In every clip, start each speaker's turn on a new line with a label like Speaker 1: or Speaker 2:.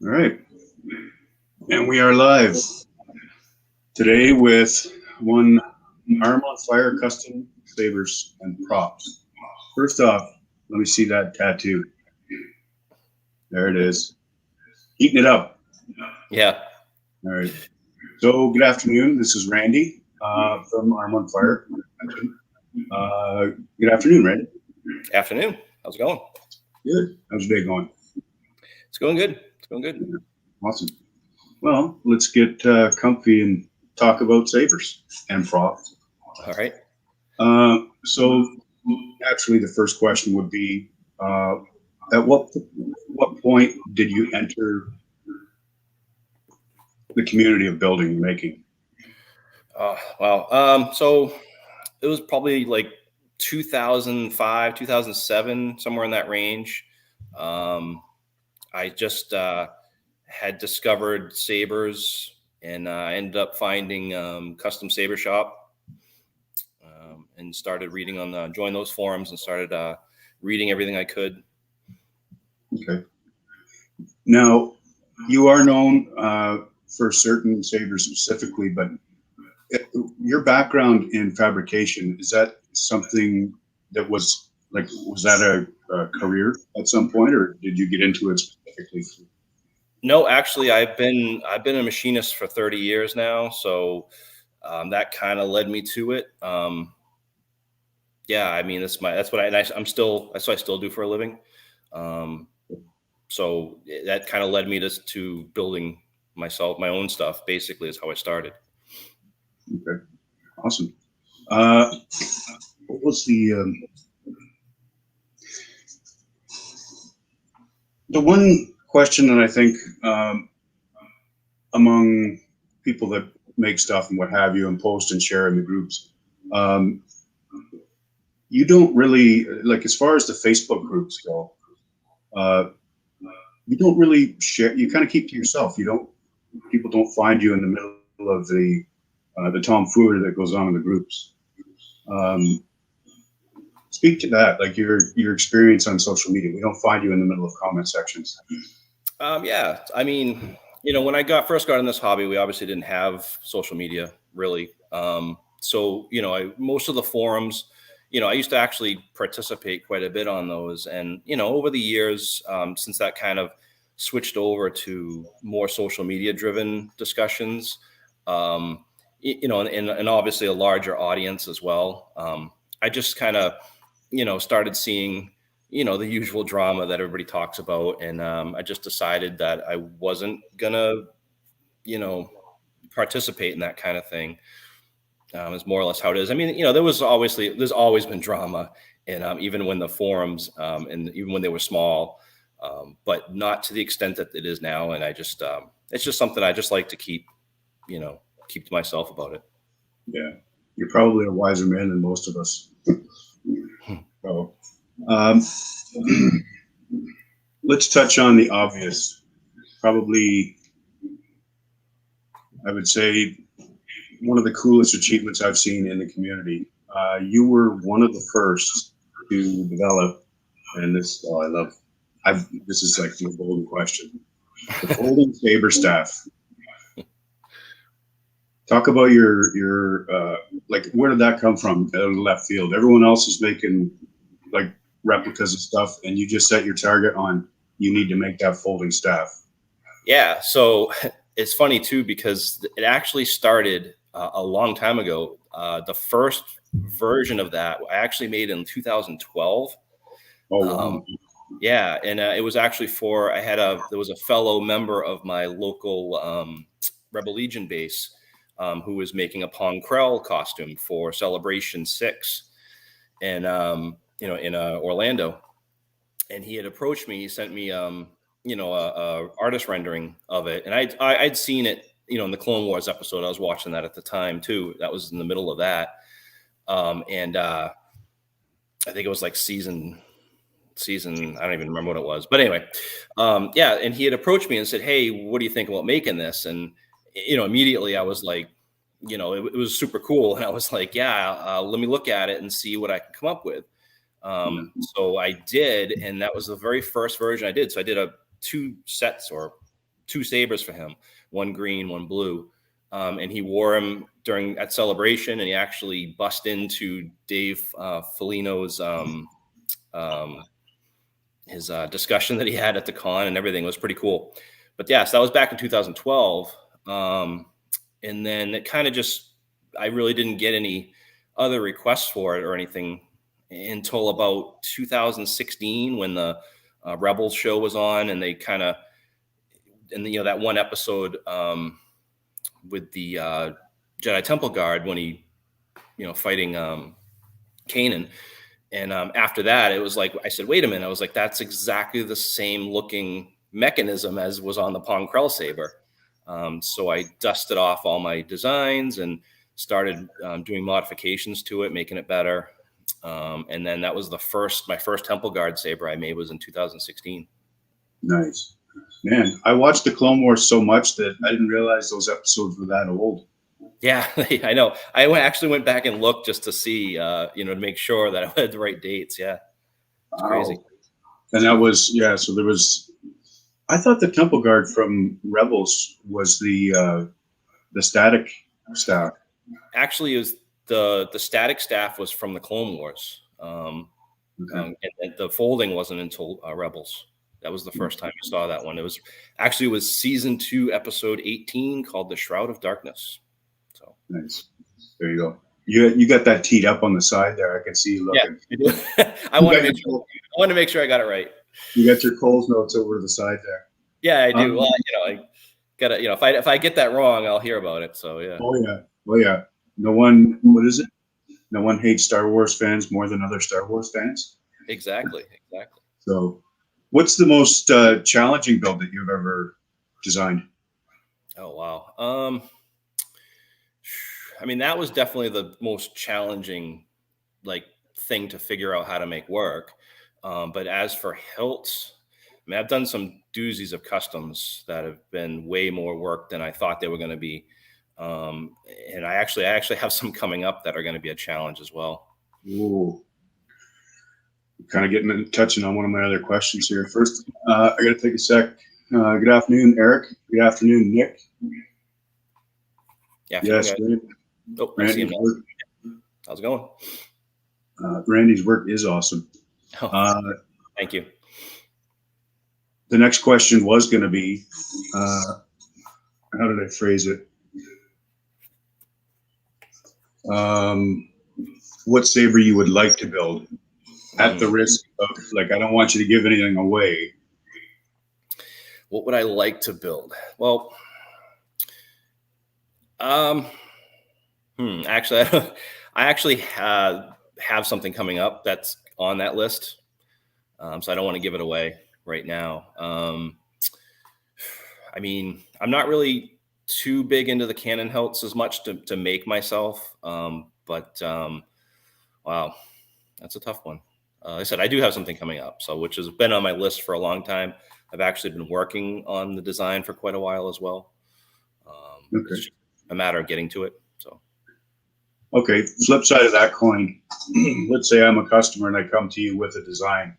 Speaker 1: All right. And we are live today with one Arm on Fire custom sabers and props. First off, let me see that tattoo. There it is. Heating it up.
Speaker 2: Yeah.
Speaker 1: All right. So, good afternoon. This is Randy from Arm on Fire. Uh, good afternoon, Randy.
Speaker 2: Afternoon. How's it going?
Speaker 1: Good. How's your day going?
Speaker 2: It's going good. It's going good.
Speaker 1: Awesome. Well, let's get comfy and talk about sabers and props.
Speaker 2: All right.
Speaker 1: So naturally, the first question would be, uh, at what point did you enter the community of building and making?
Speaker 2: Wow. So it was probably like 2005, 2007, somewhere in that range. I just had discovered Sabers, and I ended up finding Custom Saber Shop, and started reading joined those forums and started reading everything I could.
Speaker 1: Okay. Now, you are known for certain sabers specifically, but your background in fabrication, is that something that was that a career at some point, or did you get into it specifically?
Speaker 2: No, actually, I've been a machinist for 30 years now, so that kind of led me to it. Yeah, I mean that's what I'm still that's what I still do for a living. Um, so that kind of led me to building my own stuff. Basically, is how I started.
Speaker 1: Okay, awesome. Uh, what was the one question that I think among people that make stuff and what have you and post and share in the groups, um, you don't really like as far as the Facebook groups go. Uh, you don't really share. You kind of keep to yourself. You don't. People don't find you in the middle of the tomfoolery that goes on in the groups. Um, Speak to that, like your experience on social media. We don't find you in the middle of comment sections.
Speaker 2: Yeah, I mean, when I first got in this hobby, we obviously didn't have social media really. So most of the forums, I used to actually participate quite a bit on those, and over the years, since that kind of switched over to more social media driven discussions, and obviously a larger audience as well. I just kind of started seeing the usual drama that everybody talks about, and I just decided that I wasn't gonna you know participate in that kind of thing. Is more or less how it is. I mean, there's always been drama, and even when the forums, and even when they were small, but not to the extent that it is now. And I just it's just something I just like to keep to myself about it.
Speaker 1: Yeah, you're probably a wiser man than most of us. So, let's touch on the obvious. Probably, I would say, one of the coolest achievements I've seen in the community. You were one of the first to develop, and this, oh, I love. This is like the golden question. The folding saber staff. Talk about your like where did that come from out of left field? Everyone else is making like replicas of stuff, and you just set your target on you need to make that folding staff.
Speaker 2: Yeah, so it's funny too because it actually started a long time ago. The first version of that I actually made in 2012.
Speaker 1: Oh
Speaker 2: Um,
Speaker 1: wow.
Speaker 2: yeah, and it was actually for there was a fellow member of my local Rebel Legion base who was making a Pong Krell costume for Celebration 6, and in Orlando, and he had approached me. He sent me a artist rendering of it, and I'd seen it in the Clone Wars episode. I was watching that at the time too. That was in the middle of that, and I think it was like season. I don't even remember what it was, but anyway, yeah. And he had approached me and said, "Hey, what do you think about making this?" And immediately I was like, it was super cool, and I was like, "Yeah, let me look at it and see what I can come up with." So I did, and that was the very first version I did. So I did two sets, or two sabers for him, one green, one blue. And he wore him at Celebration, and he actually bust into Dave Felino's his discussion that he had at the con, and everything was pretty cool. But yeah, so that was back in 2012. And then it kind of just, I really didn't get any other requests for it or anything until about 2016, when the Rebels show was on, and they kind of, and that one episode with the Jedi Temple Guard, when he, fighting Kanan. And after that, it was like, I said, wait a minute. I was like, that's exactly the same looking mechanism as was on the Pong Krell saber. So I dusted off all my designs and started doing modifications to it, making it better. And then that was my first Temple Guard saber I made was in 2016.
Speaker 1: Nice. Man, I watched the Clone Wars so much that I didn't realize those episodes were that old.
Speaker 2: Yeah, I know. I actually went back and looked just to see, to make sure that I had the right dates. Yeah, it's crazy.
Speaker 1: And that was, so there was, I thought the Temple Guard from Rebels was the static staff.
Speaker 2: Actually, it was the static staff was from the Clone Wars. And the folding wasn't until Rebels. That was the first time you saw that one. It was season 2, episode 18, called The Shroud of Darkness. So
Speaker 1: nice. There you go. You got that teed up on the side there. I can see you looking.
Speaker 2: Yeah, I want to make sure I got it right.
Speaker 1: You got your Coles notes over to the side there.
Speaker 2: Yeah, I do. Well, I gotta, if I get that wrong, I'll hear about it. So yeah.
Speaker 1: Oh yeah. No one. What is it? No one hates Star Wars fans more than other Star Wars fans.
Speaker 2: Exactly.
Speaker 1: So, what's the most challenging build that you've ever designed?
Speaker 2: Oh wow. I mean, that was definitely the most challenging, thing to figure out how to make work. But as for hilts, I mean, I've done some doozies of customs that have been way more work than I thought they were going to be. And I actually have some coming up that are going to be a challenge as well.
Speaker 1: Ooh. Kind of touching on one of my other questions here. First, I got to take a sec. Good afternoon, Eric. Good afternoon, Nick.
Speaker 2: Yeah.
Speaker 1: Yes.
Speaker 2: Oh, I see him now. How's it going?
Speaker 1: Randy's work is awesome.
Speaker 2: Thank you.
Speaker 1: The next question was going to be, how did I phrase it? What saber you would like to build, at the risk of, I don't want you to give anything away.
Speaker 2: What would I like to build? Well, actually, I actually have something coming up that's on that list. So I don't want to give it away right now. I mean, I'm not really too big into the cannon hilts as much to make myself. But wow, that's a tough one. Like I said, I do have something coming up, which has been on my list for a long time. I've actually been working on the design for quite a while as well. It's just a matter of getting to it. So,
Speaker 1: okay. Flip side of that coin. Let's say I'm a customer and I come to you with a design,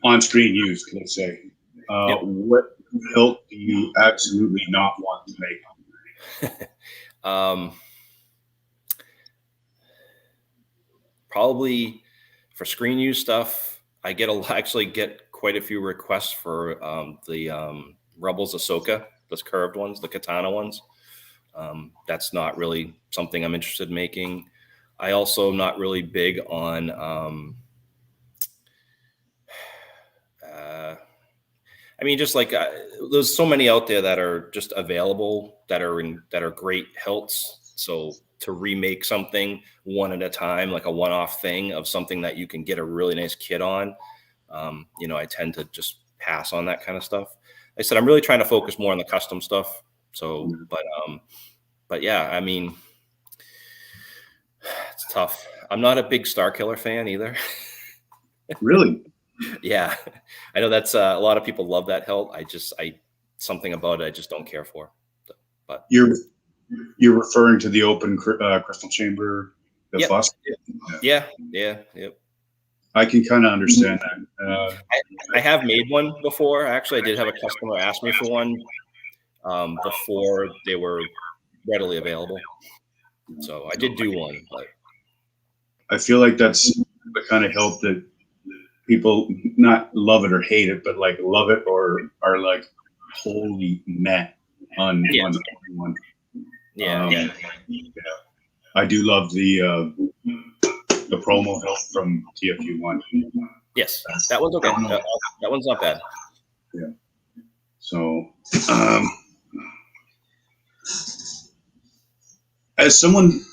Speaker 1: on screen used. Let's say, what hilt do you absolutely not want to make?
Speaker 2: Probably for screen use stuff, I actually get quite a few requests for the Rebels Ahsoka, those curved ones, the katana ones. That's not really something I'm interested in making. I also am not really big on I mean, just there's so many out there that are just available that are great hilts. So to remake something one at a time, like a one-off thing of something that you can get a really nice kit on, I tend to just pass on that kind of stuff. Like I said, I'm really trying to focus more on the custom stuff. So, but yeah, I mean, it's tough. I'm not a big Star Killer fan either.
Speaker 1: Really?
Speaker 2: Yeah, I know that's a lot of people love that hilt. Something about it I just don't care for. But
Speaker 1: you're referring to the open crystal chamber, the fuss?
Speaker 2: Yeah. Yep.
Speaker 1: I can kind of understand that.
Speaker 2: I have made one before. Actually, I did have a customer ask me for one before they were readily available. So I did do one, but
Speaker 1: I feel like that's the kind of help that people not love it or hate it, but like love it or are like holy meh
Speaker 2: yeah,
Speaker 1: on everyone.
Speaker 2: yeah, yeah.
Speaker 1: Yeah, I do love the promo help from TFU1.
Speaker 2: Yes, that one's okay. That one's not bad.
Speaker 1: Yeah. So, um, as someone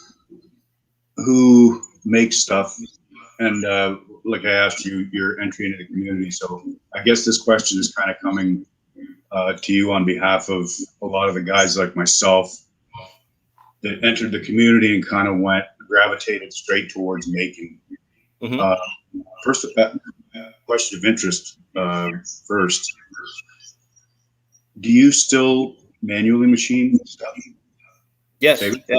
Speaker 1: who makes stuff, and like I asked you, your entry into the community. So, I guess this question is kind of coming to you on behalf of a lot of the guys like myself that entered the community and kind of gravitated straight towards making.
Speaker 2: Hmm.
Speaker 1: Uh, first, question of interest first. Do you still manually machine stuff?
Speaker 2: Yes,
Speaker 1: Say,
Speaker 2: yeah.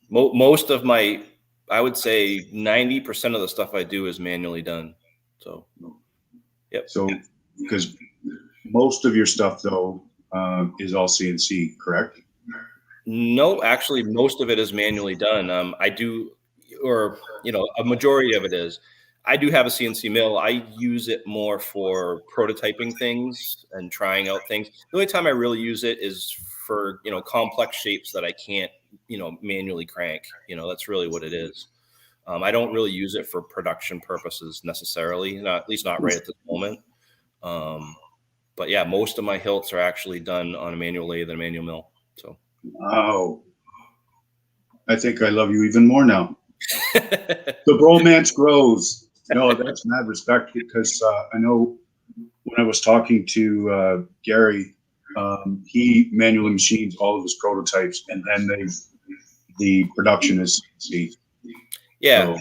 Speaker 2: Most of my, I would say 90% of the stuff I do is manually done. So, yep.
Speaker 1: so, because most of your stuff though is all CNC, correct?
Speaker 2: No, actually, most of it is manually done. I do, or a majority of it is. I do have a CNC mill. I use it more for prototyping things and trying out things. The only time I really use it is for complex shapes that I can't manually crank. That's really what it is. I don't really use it for production purposes necessarily, not at least not right at this moment. Um, but yeah, most of my hilts are actually done on a manual lathe and a manual mill. So.
Speaker 1: Oh, I think I love you even more now. The bromance grows. No, that's mad respect because I know when I was talking to Gary, he manually machines all of his prototypes, and then the production is CNC.
Speaker 2: Yeah.
Speaker 1: So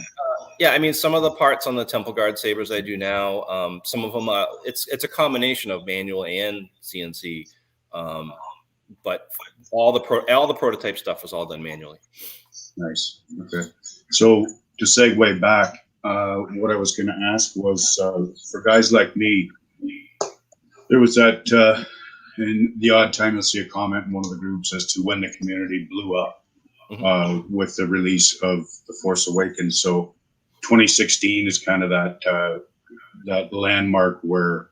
Speaker 2: Yeah, I mean, some of the parts on the Temple Guard Sabers I do now, some of them, it's a combination of manual and CNC, but all the prototype stuff was all done manually.
Speaker 1: nice. Okay. So to segue back, what I was going to ask was for guys like me, there was that in the odd time you'll see a comment in one of the groups as to when the community blew up with the release of The Force Awakens. So 2016 is kind of that landmark where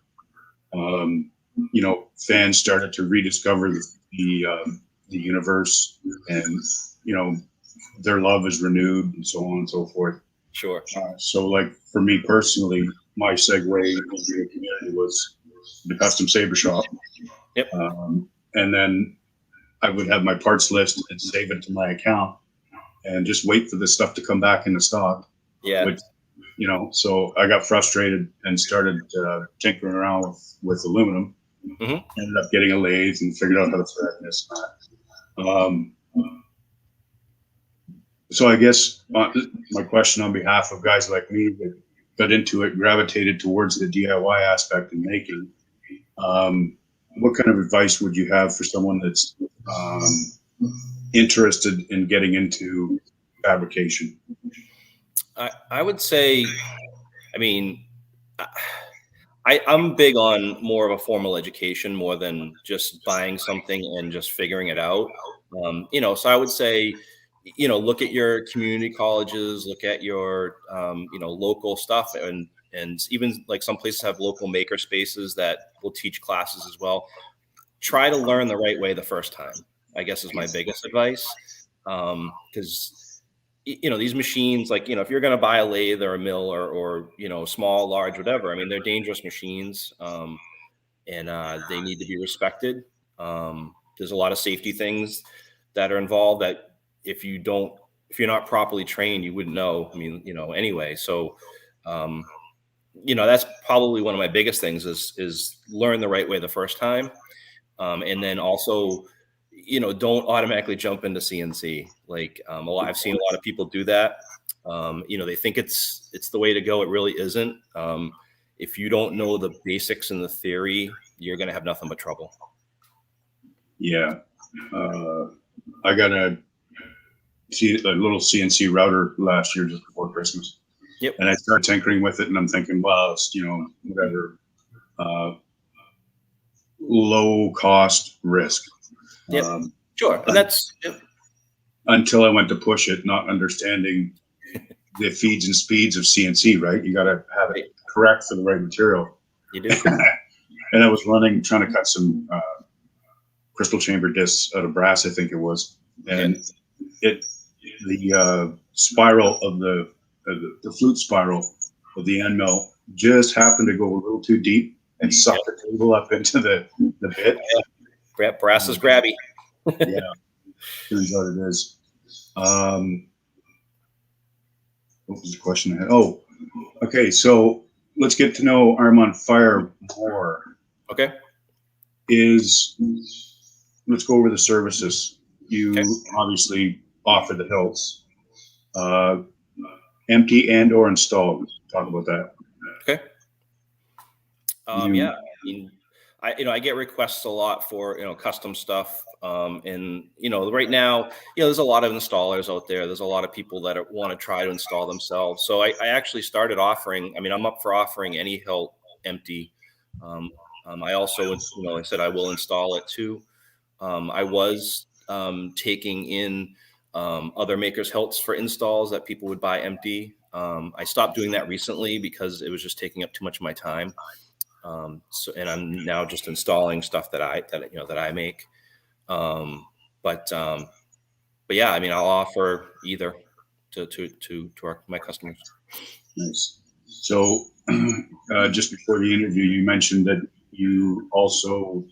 Speaker 1: fans started to rediscover the universe, and their love is renewed, and so on and so forth.
Speaker 2: Sure.
Speaker 1: So, like for me personally, my segue into the community was the custom saber shop,
Speaker 2: Yep.
Speaker 1: And then I would have my parts list and save it to my account, and just wait for the stuff to come back into stock.
Speaker 2: Yeah.
Speaker 1: Which, so I got frustrated and started tinkering around with aluminum. Ended up getting a lathe and figured out how to thread this and that. So I guess my question on behalf of guys like me that got into it, gravitated towards the DIY aspect in making, what kind of advice would you have for someone that's interested in getting into fabrication?
Speaker 2: I would say, I mean, I'm big on more of a formal education more than just buying something and just figuring it out. So I would say, look at your community colleges, look at your, local stuff, and even like some places have local maker spaces that will teach classes as well. Try to learn the right way the first time, I guess, is my biggest advice. Because these machines, like, if you're going to buy a lathe or a mill or small, large, whatever, I mean, they're dangerous machines, and they need to be respected. There's a lot of safety things that are involved that if you're not properly trained, you wouldn't know. I mean, anyway. So, that's probably one of my biggest things is learn the right way the first time. And then also, don't automatically jump into CNC. Like I've seen a lot of people do that. They think it's the way to go. It really isn't. If you don't know the basics and the theory, you're going to have nothing but trouble.
Speaker 1: Yeah. I got a little CNC router last year just before Christmas.
Speaker 2: Yep.
Speaker 1: And I started tinkering with it, and I'm thinking, well, it's, whatever, uh, low cost risk.
Speaker 2: Yep.
Speaker 1: Um,
Speaker 2: Sure. And that's, yep.
Speaker 1: until I went to push it, not understanding the feeds and speeds of CNC, right? You got to have it correct for the right material.
Speaker 2: You do.
Speaker 1: And I was trying to cut some crystal chamber discs out of brass, I think it was, and the spiral of the flute spiral of the end mill just happened to go a little too deep and suck the table up into the bit.
Speaker 2: Yeah. Brass is grabby.
Speaker 1: Yeah, turns out it is. What was the question I had? Oh, okay. So let's get to know Arm on Fire more.
Speaker 2: Okay.
Speaker 1: Let's go over the services. You obviously offer the hilts, empty and or installed. Talk about that.
Speaker 2: Okay. Yeah. I mean, I get requests a lot for, custom stuff. And, right now, there's a lot of installers out there. There's a lot of people that want to try to install themselves. So I actually started offering, I'm up for offering any hilt empty. I also, I said I will install it too. I was taking in other makers' hilts for installs that people would buy empty. I stopped doing that recently because it was just taking up too much of my time. And I'm now just installing stuff that I make. But yeah, I'll offer either to my customers.
Speaker 1: Nice. So just before the interview, you mentioned that you also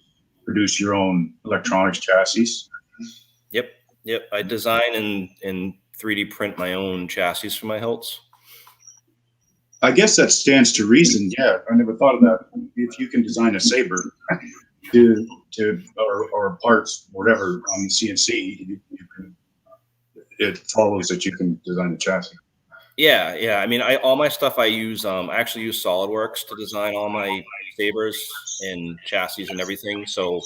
Speaker 1: produce your own electronics chassis.
Speaker 2: Yep. I design and 3D print my own chassis for my hilts.
Speaker 1: I guess that stands to reason. Yeah, I never thought of that. If you can design a saber or parts, whatever, on the CNC, it follows that you can design a chassis.
Speaker 2: Yeah. All my stuff I use. I actually use SolidWorks to design all my sabers and chassis and everything. So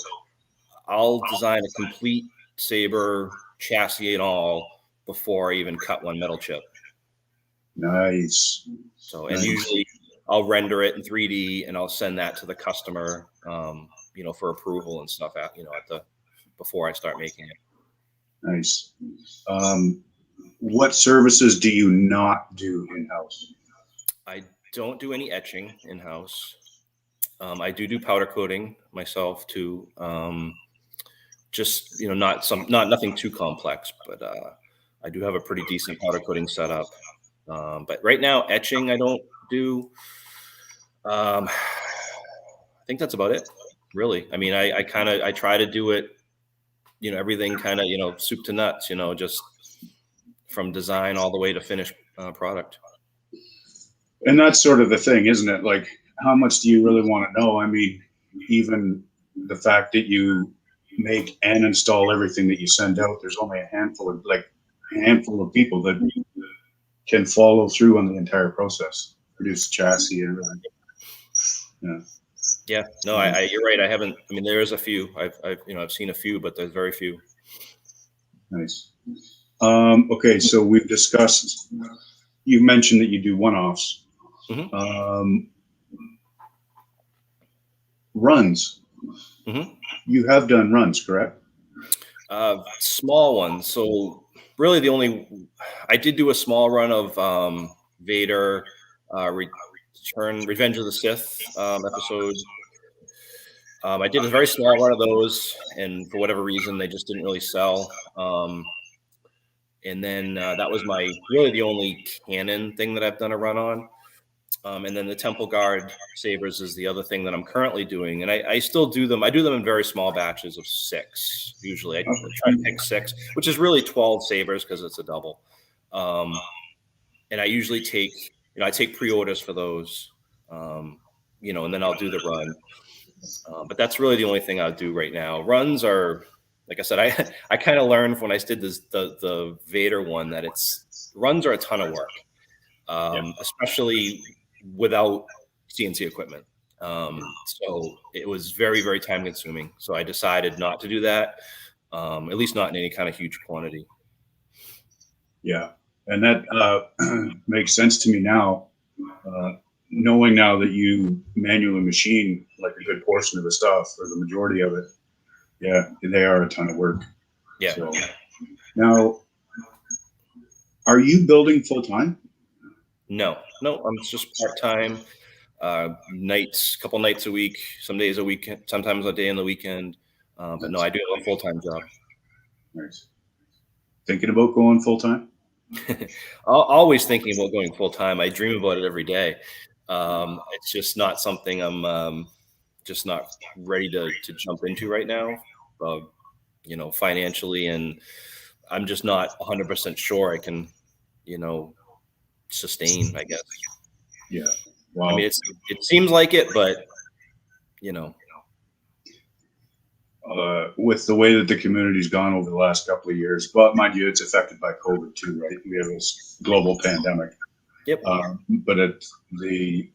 Speaker 2: I'll design a complete saber chassis and all before I even cut one metal chip.
Speaker 1: Nice.
Speaker 2: So, and usually I'll render it in 3D and I'll send that to the customer, for approval and stuff before I start making it.
Speaker 1: Nice. What services do you not do in-house?
Speaker 2: I don't do any etching in-house. I do powder coating myself too. Just, nothing too complex, but I do have a pretty decent powder coating setup. But right now, etching I don't do. I think that's about it, really. I try to do it, everything kind of, soup to nuts, just from design all the way to finished product.
Speaker 1: And that's sort of the thing, isn't it? Like, how much do you really want to know? Even the fact that you make and install everything that you send out, there's only a handful of people that can follow through on the entire process, produce chassis and everything.
Speaker 2: Yeah, no, you're right. I haven't. There is a few. I've seen a few, but there's very few.
Speaker 1: Nice. Okay, so we've discussed. You mentioned that you do one-offs.
Speaker 2: Mm-hmm.
Speaker 1: Runs.
Speaker 2: Mm-hmm.
Speaker 1: You have done runs, correct?
Speaker 2: Small ones. So really, I did do a small run of Vader, Revenge of the Sith episode. I did a very small run of those, and for whatever reason, they just didn't really sell. And then that was really the only canon thing that I've done a run on. And then the Temple Guard sabers is the other thing that I'm currently doing. And I still do them. I do them in very small batches of 6. Usually I try to pick 6, which is really 12 sabers because it's a double. And I usually I take pre-orders for those, and then I'll do the run. But that's really the only thing I'll do right now. Runs are, like I said, I kind of learned when I did the Vader one that runs are a ton of work, especially without CNC equipment. So it was very, very time consuming. So I decided not to do that, at least not in any kind of huge quantity.
Speaker 1: Yeah. And that makes sense to me now, uh, knowing now that you manually machine like a good portion of the stuff or the majority of it. Yeah, they are a ton of work.
Speaker 2: Yeah.
Speaker 1: So now, are you building full time?
Speaker 2: No, I'm just part-time, nights, couple nights a week, some days a week, sometimes a day in the weekend. But no,
Speaker 1: Nice.
Speaker 2: I do have a full-time job.
Speaker 1: Nice. Thinking about going full time?
Speaker 2: Always thinking about going full-time. I dream about it every day. It's just not something I'm just not ready to jump into right now, uh, financially, and I'm just not 100% sure I can, you know, sustain, I guess.
Speaker 1: Yeah.
Speaker 2: I mean,
Speaker 1: Wow.
Speaker 2: it seems like it, but you know,
Speaker 1: With the way that the community's gone over the last couple of years, but mind you, it's affected by COVID too, right? We have this global pandemic,
Speaker 2: yep,
Speaker 1: but the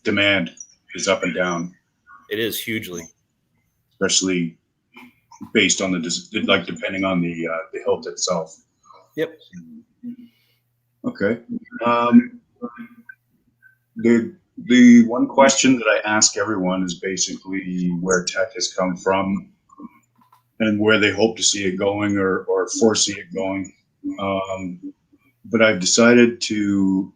Speaker 1: demand is up and down,
Speaker 2: it is hugely.
Speaker 1: especially based on like depending on the hilt itself.
Speaker 2: Yep.
Speaker 1: Okay. Um, the one question that I ask everyone is basically where tech has come from and where they hope to see it going or foresee it going. But I've decided to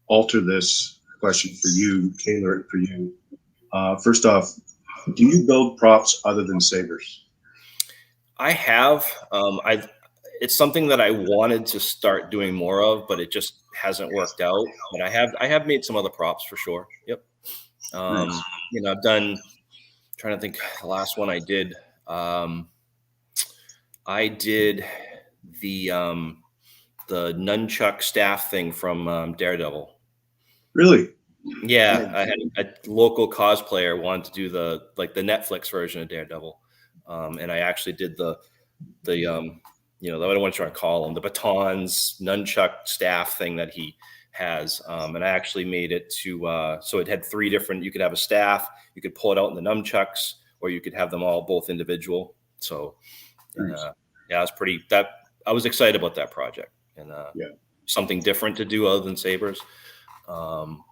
Speaker 1: alter this question for you, tailor it for you. First off, do you build props other than sabers?
Speaker 2: I have. It's something that I wanted to start doing more of, but it just hasn't worked out. But I have made some other props for sure. Yep.
Speaker 1: Nice.
Speaker 2: I've done. Trying to think, the last one I did. Um, I did the nunchuck staff thing from Daredevil.
Speaker 1: Really?
Speaker 2: Yeah,
Speaker 1: Oh,
Speaker 2: I had a local cosplayer wanted to do the Netflix version of Daredevil, and I actually did the I don't know what you want to call them, the batons, nunchuck staff thing that he has, and I actually made it to so it had three different. You could have a staff, you could pull it out in the nunchucks, or you could have them all both individual. So, and
Speaker 1: nice.
Speaker 2: yeah, I was excited about that project and
Speaker 1: Yeah.
Speaker 2: something different to do other than sabers. Um,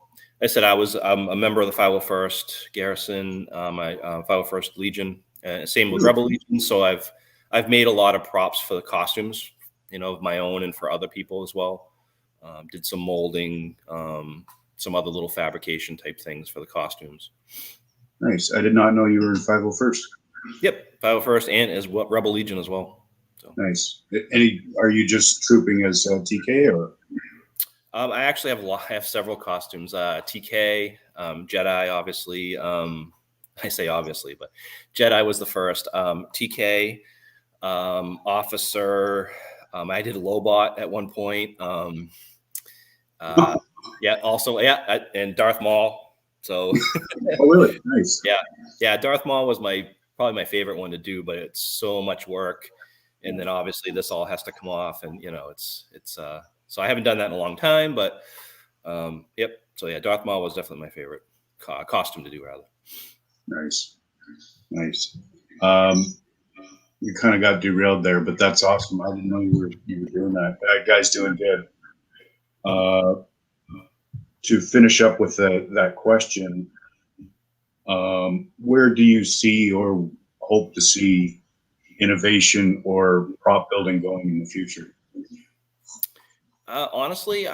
Speaker 2: I said I'm a member of the 501st Garrison, my 501st Legion. Same with
Speaker 1: Really?
Speaker 2: Rebel Legion. So I've made a lot of props for the costumes, of my own and for other people as well. Did some molding, some other little fabrication type things for the costumes.
Speaker 1: Nice. I did not know you were in 501st.
Speaker 2: Yep, 501st and as well Rebel Legion as well. So
Speaker 1: Nice. Are you just trooping as TK or?
Speaker 2: I actually I have several costumes. TK, Jedi, obviously. I say obviously, but Jedi was the first. TK, officer. I did Lobot at one point. Uh, yeah, also and Darth Maul. So
Speaker 1: Oh, really? Nice.
Speaker 2: yeah, Darth Maul was probably my favorite one to do, but it's so much work, and then obviously this all has to come off, and it's so I haven't done that in a long time, but yep. So yeah, Darth Maul was definitely my favorite costume to do, rather.
Speaker 1: Nice. Nice. Um, you kind of got derailed there, but that's awesome. I didn't know you were doing that. That guy's doing good. Uh, to finish up with that question, where do you see or hope to see innovation or prop building going in the future?
Speaker 2: Honestly,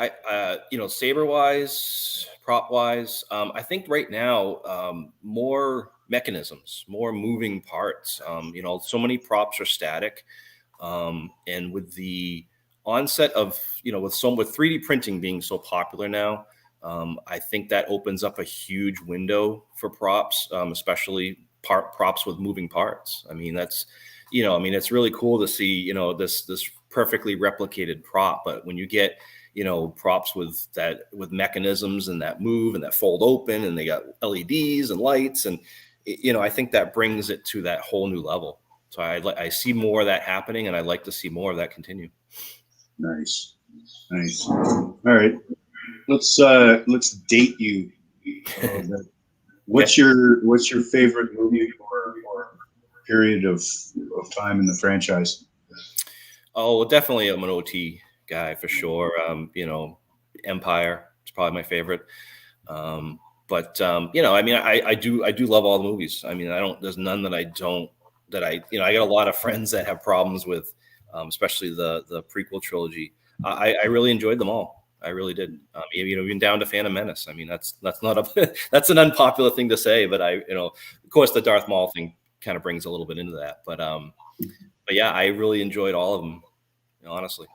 Speaker 2: saber wise, prop wise, I think right now, more mechanisms, more moving parts. So many props are static, and with the onset of with 3D printing being so popular now, I think that opens up a huge window for props, especially props with moving parts. I mean, it's really cool to see this perfectly replicated prop, but when you get props with mechanisms and that move and that fold open and they got LEDs and lights, and I think that brings it to that whole new level. So I see more of that happening, and I'd like to see more of that continue.
Speaker 1: Nice, nice. All right, let's date you a little bit. What's your favorite movie or period of time in the franchise?
Speaker 2: Oh, well, definitely I'm an OT guy for sure. Empire is probably my favorite. I mean, I do love all the movies. I mean, there's none that I don't, that I got a lot of friends that have problems with, especially the prequel trilogy. I really enjoyed them all. I really did. Even down to Phantom Menace. I mean, that's not a that's an unpopular thing to say, but of course, the Darth Maul thing kind of brings a little bit into that. But yeah, I really enjoyed all of them, honestly.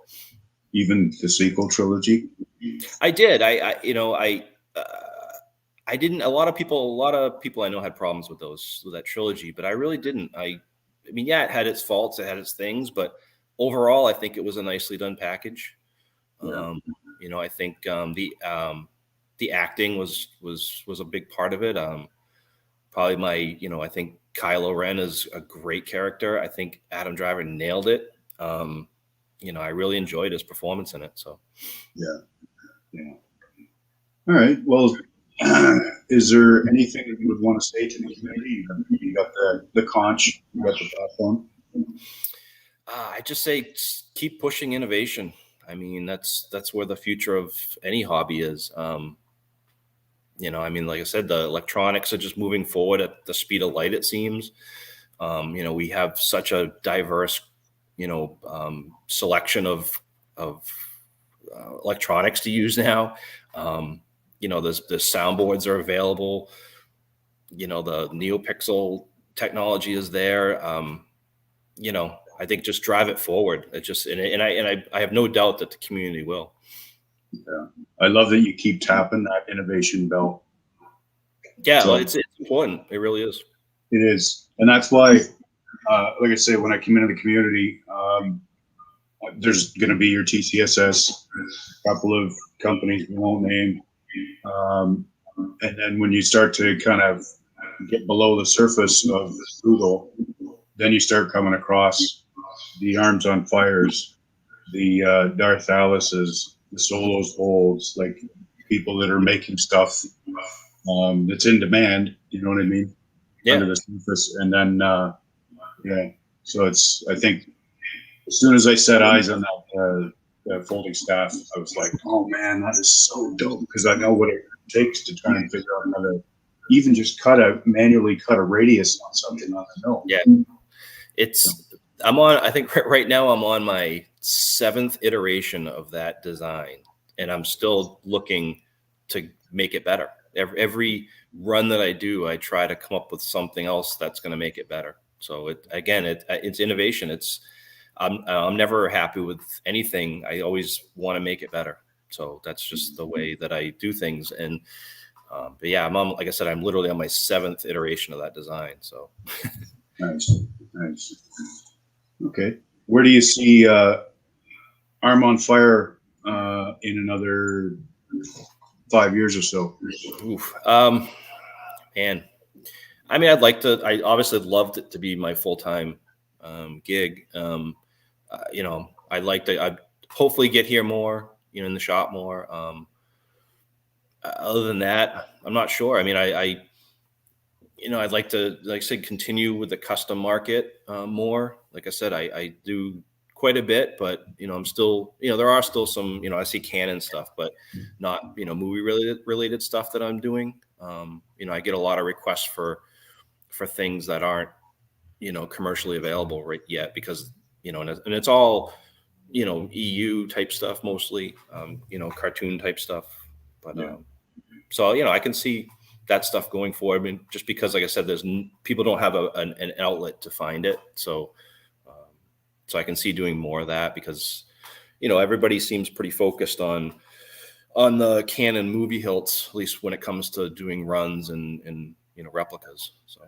Speaker 1: Even the sequel trilogy.
Speaker 2: I did. I didn't. A lot of people I know had problems with that trilogy, but I really didn't. I mean, yeah, it had its faults, it had its things, but overall, I think it was a nicely done package.
Speaker 1: Yeah.
Speaker 2: I think the acting was a big part of it. Probably I think Kylo Ren is a great character. I think Adam Driver nailed it. I really enjoyed his performance in it. So
Speaker 1: Yeah. Yeah. All right. Well, is there anything that you would want to say to the community? You got the conch, you got the platform.
Speaker 2: I just say keep pushing innovation. I mean, that's where the future of any hobby is. I mean, like I said, the electronics are just moving forward at the speed of light, it seems. We have such a diverse, selection of electronics to use now. The soundboards are available. The NeoPixel technology is there. I think just drive it forward. It just and I have no doubt that the community will.
Speaker 1: Yeah. I love that you keep tapping that innovation bell.
Speaker 2: Yeah,
Speaker 1: So
Speaker 2: it's important. It really is.
Speaker 1: it is, and that's why, like I say, when I come into the community, there's going to be your TCSS, a couple of companies we won't name, and then when you start to kind of get below the surface of Google, then you start coming across the Arms on Fires, the Darth Alice's, the Solos Holds, like people that are making stuff that's in demand. You know what I mean? Under
Speaker 2: Yeah.
Speaker 1: the surface, and then yeah. So I think as soon as I set eyes on that folding staff, I was like, oh man, that is so dope, because I know what it takes to try and figure out how to even just manually cut a radius on something on the mill.
Speaker 2: Yeah. I think right now I'm on my 7th iteration of that design, and I'm still looking to make it better. Every run that I do, I try to come up with something else that's going to make it better. So it's innovation. I'm never happy with anything. I always want to make it better. So that's just the way that I do things. And but yeah, like I said, I'm literally on my 7th iteration of that design. So
Speaker 1: Nice, nice. Okay, where do you see Arm on Fire in another 5 years or so?
Speaker 2: oof. Man, I mean, I obviously loved it to be my full-time gig. I'd like to, I'd hopefully get here more, in the shop more. Other than that, I'm not sure. I mean, I'd like to, like I said, continue with the custom market more. Like I said, I do quite a bit, but I'm still, there are still some, I see Canon stuff, but not, movie related stuff that I'm doing. I get a lot of requests for things that aren't, commercially available right yet, because, and it's all, EU type stuff mostly, cartoon type stuff. But
Speaker 1: Yeah.
Speaker 2: so I can see that stuff going forward. I mean, just because, like I said, people don't have an outlet to find it, so I can see doing more of that, because everybody seems pretty focused on the Canon movie hilts, at least when it comes to doing runs and replicas. So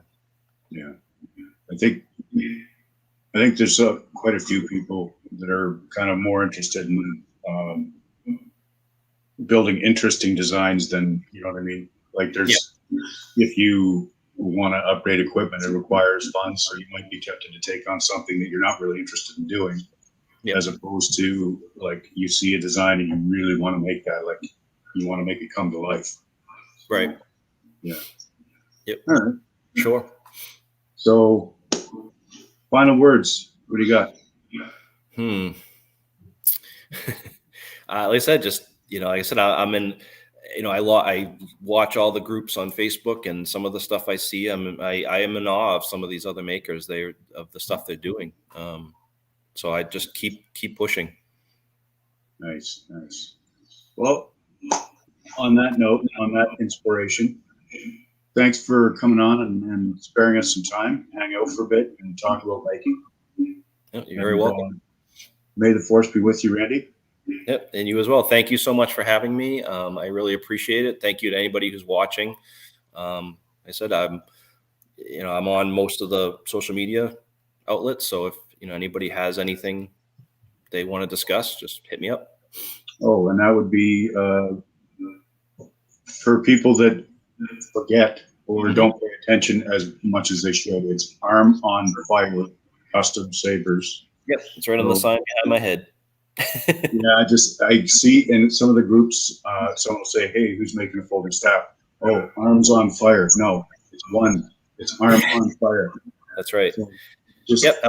Speaker 1: Yeah, I think there's quite a few people that are kind of more interested in building interesting designs than, you know what I mean. Like if you want to upgrade equipment, it requires funds, so you might be tempted to take on something that you're not really interested in doing,
Speaker 2: yeah,
Speaker 1: as opposed to like you see a design and you really want to make that, like you want to make it come to life.
Speaker 2: right.
Speaker 1: Yeah.
Speaker 2: Yep.
Speaker 1: All right.
Speaker 2: Sure.
Speaker 1: So, final words. What do you got?
Speaker 2: Like I said, just like I said, I'm in. I watch all the groups on Facebook, and some of the stuff I see, I am in awe of some of these other makers. They're of the stuff they're doing. So I just keep pushing.
Speaker 1: Nice, nice. Well, on that note, on that inspiration, thanks for coming on and sparing us some time, hang out for a bit, and talk about making.
Speaker 2: Yeah, you're very
Speaker 1: And
Speaker 2: welcome.
Speaker 1: may the force be with you, Randy.
Speaker 2: Yep, and you as well. Thank you so much for having me. I really appreciate it. Thank you to anybody who's watching. I said I'm on most of the social media outlets, so if anybody has anything they want to discuss, just hit me up.
Speaker 1: Oh, and that would be for people that forget or don't pay attention as much as they should. It's Arm on Fire Custom Sabers.
Speaker 2: Yep, it's right on the sign behind my head.
Speaker 1: Yeah, I see in some of the groups, someone will say, "Hey, who's making a folding staff?" Oh, Arms on Fire. No, it's one. It's Arm on Fire.
Speaker 2: That's right.
Speaker 1: So just
Speaker 2: yep.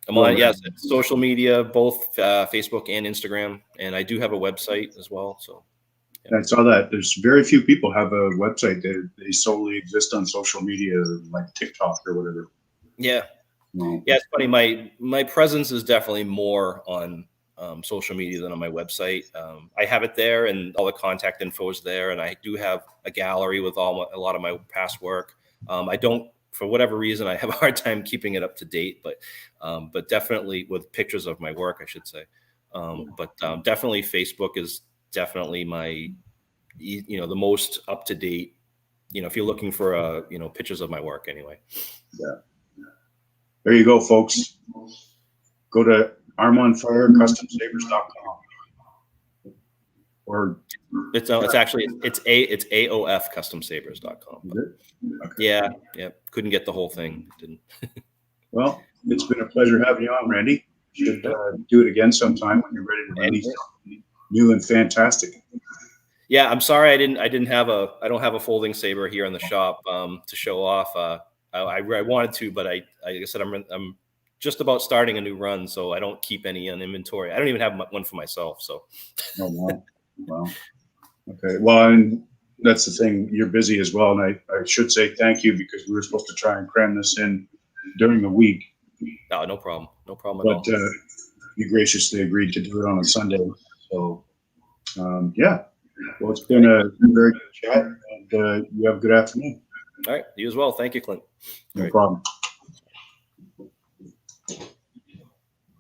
Speaker 2: I'm on social media, both Facebook and Instagram, and I do have a website as well. So
Speaker 1: yeah. I saw that. There's very few people have a website. They solely exist on social media, like TikTok or whatever.
Speaker 2: Yeah.
Speaker 1: No.
Speaker 2: Yeah, it's funny. My presence is definitely more on social media than on my website. I have it there, and all the contact info is there, and I do have a gallery with a lot of my past work. I don't, for whatever reason, I have a hard time keeping it up to date, but definitely with pictures of my work, I should say. But definitely Facebook is definitely my, the most up to date. If you're looking for pictures of my work, anyway.
Speaker 1: Yeah. There you go, folks. Go to armonfirecustomsabers.com. Or
Speaker 2: it's actually it's AOFcustomsabers.com. Okay. Yeah. Couldn't get the whole thing. Didn't.
Speaker 1: Well, it's been a pleasure having you on, Randy. You should do it again sometime when you're ready to release something new and fantastic.
Speaker 2: Yeah, I'm sorry I don't have a folding saber here in the shop to show off. I wanted to, but like I said, I'm just about starting a new run, so I don't keep any on inventory. I don't even have one for myself. So.
Speaker 1: Oh wow! Wow. Okay. Well, and that's the thing. You're busy as well, and I should say thank you because we were supposed to try and cram this in during the week.
Speaker 2: No problem. No problem at all.
Speaker 1: But you graciously agreed to do it on a Sunday. So yeah. Well, it's been a very good chat, and you have a good afternoon.
Speaker 2: All right. You as well. Thank you, Clint.
Speaker 1: No problem.